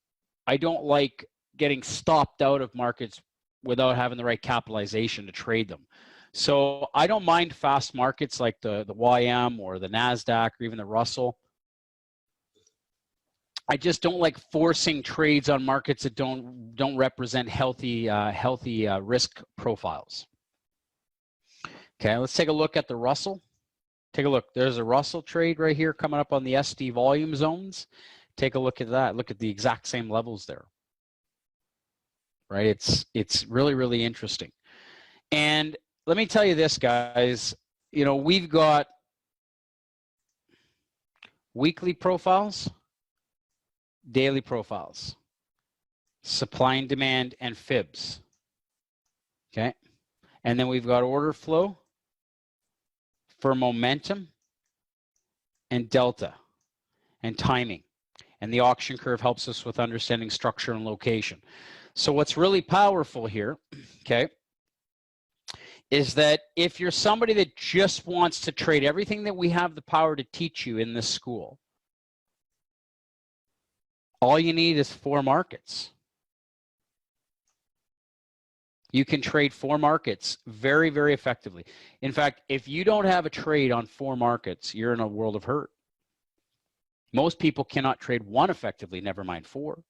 I don't like getting stopped out of markets without having the right capitalization to trade them. So I don't mind fast markets like the YM or the NASDAQ or even the Russell. I just don't like forcing trades on markets that don't represent healthy risk profiles. Okay, let's take a look at the Russell. Take a look. There's a Russell trade right here coming up on the SD volume zones. Take a look at that. Look at the exact same levels there. Right? It's really, really interesting. And let me tell you this, guys. You know, we've got weekly profiles, daily profiles, supply and demand, and fibs. Okay? And then we've got order flow for momentum and delta and timing. And the auction curve helps us with understanding structure and location. So what's really powerful here, okay, is that if you're somebody that just wants to trade everything that we have the power to teach you in this school, all you need is 4 markets. You can trade 4 markets very, very effectively. In fact, if you don't have a trade on 4 markets, you're in a world of hurt. Most people cannot trade 1 effectively, never mind 4.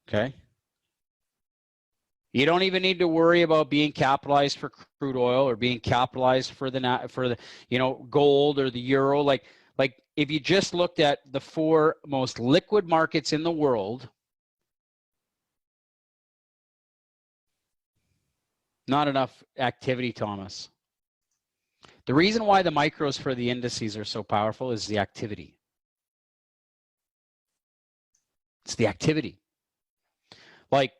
Okay? You don't even need to worry about being capitalized for crude oil or being capitalized for the you know, gold or the euro. Like if you just looked at the 4 most liquid markets in the world, not enough activity, Thomas. The reason why the micros for the indices are so powerful is the activity. It's the activity. Like,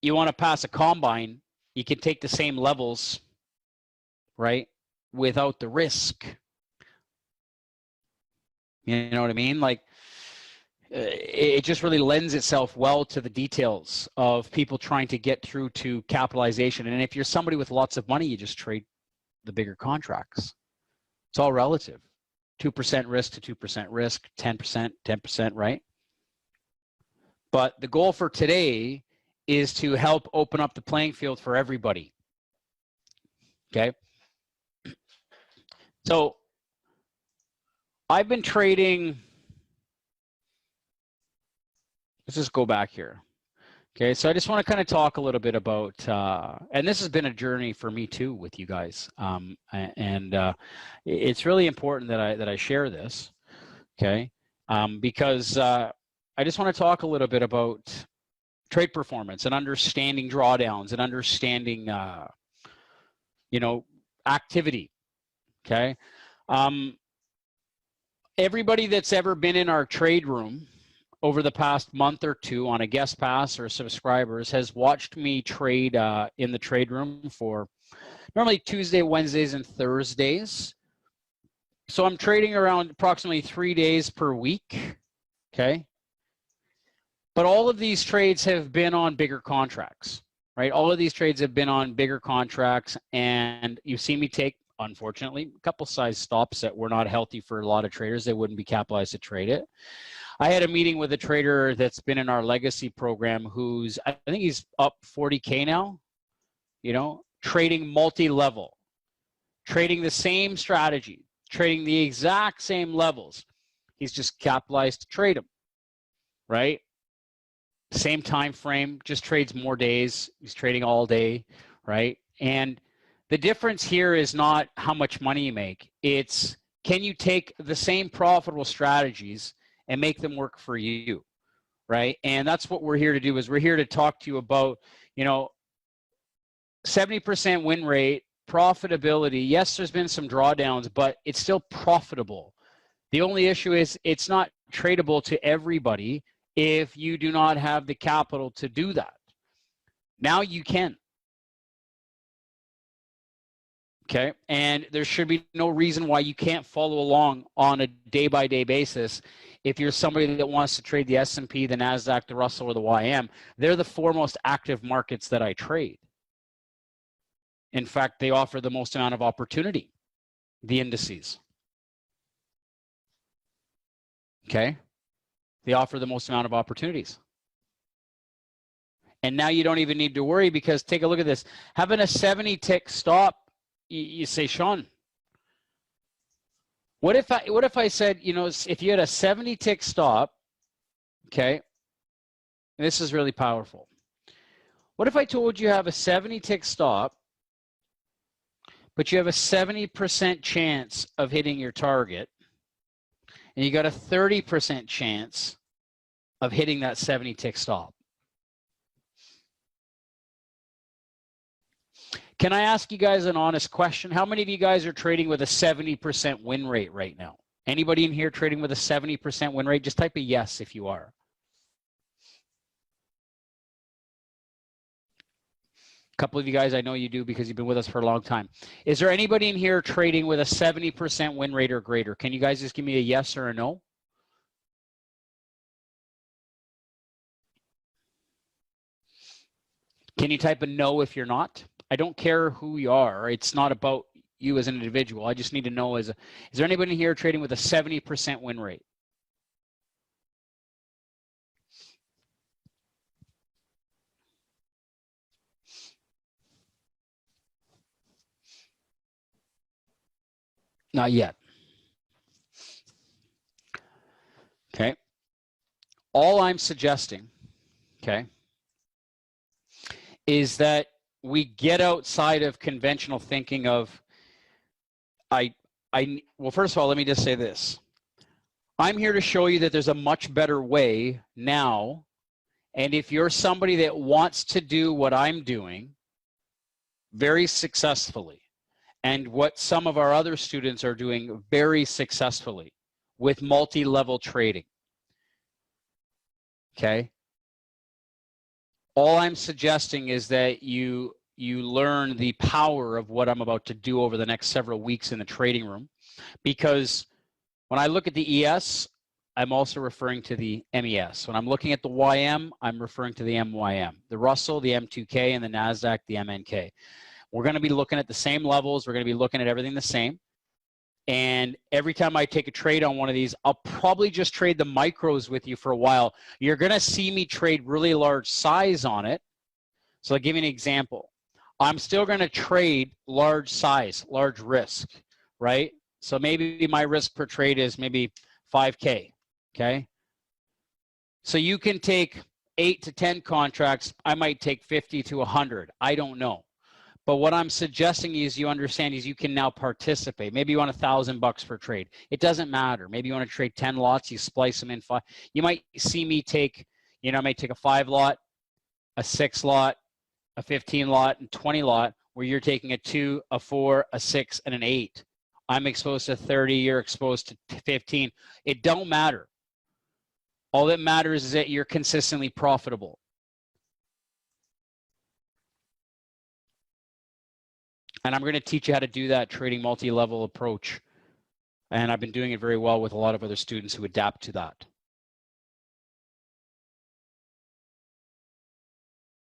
you want to pass a combine, you can take the same levels, right, without the risk. You know what I mean? Like, it just really lends itself well to the details of people trying to get through to capitalization. And if you're somebody with lots of money, you just trade the bigger contracts. It's all relative. 2% risk to 2% risk, 10%, 10%, right? But the goal for today is to help open up the playing field for everybody. Okay? So I've been trading, let's just go back here. Okay, so I just want to kind of talk a little bit about, and this has been a journey for me too with you guys, it's really important that I share this, okay, because I just want to talk a little bit about trade performance and understanding drawdowns and understanding, you know, activity, okay. Everybody that's ever been in our trade room over the past month or 2 on a guest pass or subscribers has watched me trade in the trade room for normally Tuesday, Wednesdays, and Thursdays. So I'm trading around approximately 3 days per week, okay? But all of these trades have been on bigger contracts, right? All of these trades have been on bigger contracts, and you've seen me take, unfortunately, a couple size stops that were not healthy for a lot of traders. They wouldn't be capitalized to trade it. I had a meeting with a trader that's been in our legacy program who's, I think he's up 40K now, you know, trading multi-level, trading the same strategy, trading the exact same levels. He's just capitalized to trade them, right? Same time frame, just trades more days. He's trading all day, right? And the difference here is not how much money you make. It's, can you take the same profitable strategies and make them work for you, right? And that's what we're here to do, is we're here to talk to you about, you know, 70% win rate, profitability. Yes, there's been some drawdowns, but it's still profitable. The only issue is it's not tradable to everybody if you do not have the capital to do that. Now you can. Okay, and there should be no reason why you can't follow along on a day-by-day basis. If you're somebody that wants to trade the S&P, the NASDAQ, the Russell, or the YM, they're the 4 most active markets that I trade. In fact, they offer the most amount of opportunity, the indices. Okay, they offer the most amount of opportunities. And now you don't even need to worry, because take a look at this. Having a 70 tick stop, you say, Sean, what if I said, you know, if you had a 70 tick stop, okay, this is really powerful. What if I told you have a 70 tick stop, but you have a 70% chance of hitting your target, and you got a 30% chance of hitting that 70 tick stop? Can I ask you guys an honest question? How many of you guys are trading with a 70% win rate right now? Anybody in here trading with a 70% win rate? Just type a yes if you are. A couple of you guys, I know you do because you've been with us for a long time. Is there anybody in here trading with a 70% win rate or greater? Can you guys just give me a yes or a no? Can you type a no if you're not? I don't care who you are. It's not about you as an individual. I just need to know, is there anybody here trading with a 70% win rate? Not yet. Okay. All I'm suggesting, okay, is that we get outside of conventional thinking of, well, first of all, let me just say this. I'm here to show you that there's a much better way now. And if you're somebody that wants to do what I'm doing very successfully, and what some of our other students are doing very successfully with multi-level trading, okay? All I'm suggesting is that you learn the power of what I'm about to do over the next several weeks in the trading room, because when I look at the ES, I'm also referring to the MES. When I'm looking at the YM, I'm referring to the MYM, the Russell, the M2K, and the NASDAQ, the MNK. We're going to be looking at the same levels. We're going to be looking at everything the same. And every time I take a trade on one of these, I'll probably just trade the micros with you for a while. You're going to see me trade really large size on it. So I'll give you an example. I'm still going to trade large size, large risk, right? So maybe my risk per trade is maybe 5K, okay? So you can take 8 to 10 contracts. I might take 50 to 100. I don't know. But what I'm suggesting is you understand is you can now participate. Maybe you want $1,000 per trade. It doesn't matter. Maybe you want to trade 10 lots, you splice them in 5. You might see me take, you know, I might take a 5 lot, a 6 lot, a 15 lot, and 20 lot, where you're taking a 2, a 4, a 6, and an 8. I'm exposed to 30, you're exposed to 15. It don't matter. All that matters is that you're consistently profitable. And I'm going to teach you how to do that trading multi-level approach. And I've been doing it very well with a lot of other students who adapt to that.